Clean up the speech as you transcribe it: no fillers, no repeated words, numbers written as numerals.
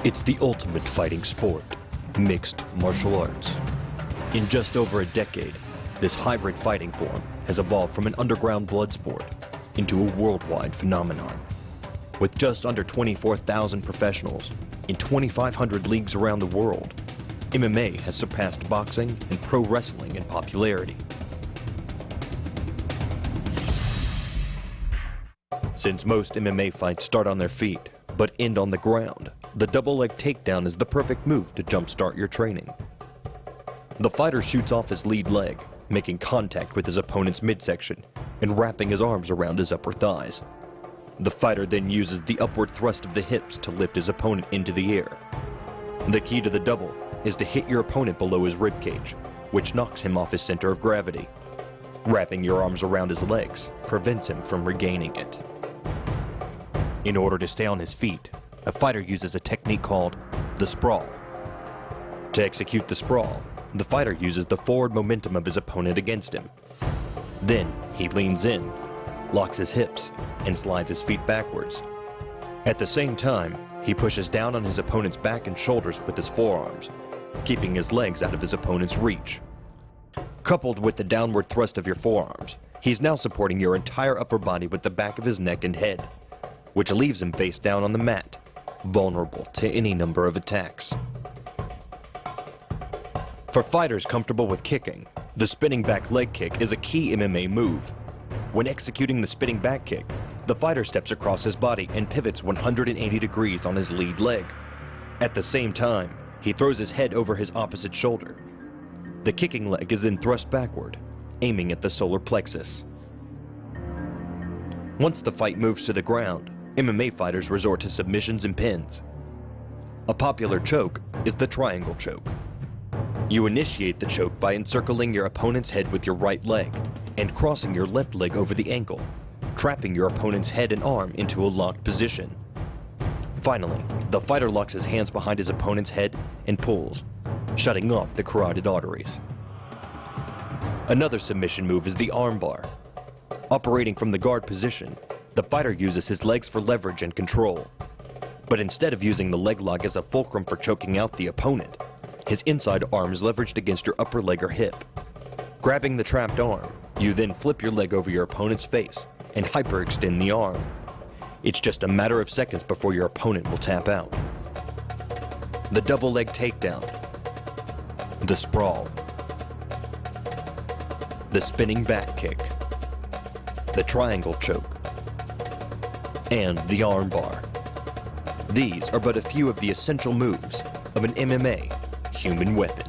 It's the ultimate fighting sport, mixed martial arts. In just over a decade, this hybrid fighting form has evolved from an underground blood sport into a worldwide phenomenon. With just under 24,000 professionals in 2,500 leagues around the world, MMA has surpassed boxing and pro wrestling in popularity. Since most MMA fights start on their feet, but end on the ground, the double leg takedown is the perfect move to jumpstart your training. The fighter shoots off his lead leg, making contact with his opponent's midsection and wrapping his arms around his upper thighs. The fighter then uses the upward thrust of the hips to lift his opponent into the air. The key to the double is to hit your opponent below his ribcage, which knocks him off his center of gravity. Wrapping your arms around his legs prevents him from regaining it. In order to stay on his feet, a fighter uses a technique called the sprawl. To execute the sprawl, the fighter uses the forward momentum of his opponent against him. Then he leans in, locks his hips, and slides his feet backwards. At the same time, he pushes down on his opponent's back and shoulders with his forearms, keeping his legs out of his opponent's reach. Coupled with the downward thrust of your forearms, he's now supporting your entire upper body with the back of his neck and head, which leaves him face down on the mat, vulnerable to any number of attacks. For fighters comfortable with kicking, the spinning back leg kick is a key MMA move. When executing the spinning back kick, the fighter steps across his body and pivots 180 degrees on his lead leg. At the same time, he throws his head over his opposite shoulder. The kicking leg is then thrust backward, aiming at the solar plexus. Once the fight moves to the ground, MMA fighters resort to submissions and pins. A popular choke is the triangle choke. You initiate the choke by encircling your opponent's head with your right leg and crossing your left leg over the ankle, trapping your opponent's head and arm into a locked position. Finally, the fighter locks his hands behind his opponent's head and pulls, shutting off the carotid arteries. Another submission move is the armbar. Operating from the guard position, the fighter uses his legs for leverage and control. But instead of using the leg lock as a fulcrum for choking out the opponent, his inside arm is leveraged against your upper leg or hip. Grabbing the trapped arm, you then flip your leg over your opponent's face and hyperextend the arm. It's just a matter of seconds before your opponent will tap out. The double leg takedown, the sprawl, the spinning back kick, the triangle choke, and the armbar. These are but a few of the essential moves of an MMA human weapon.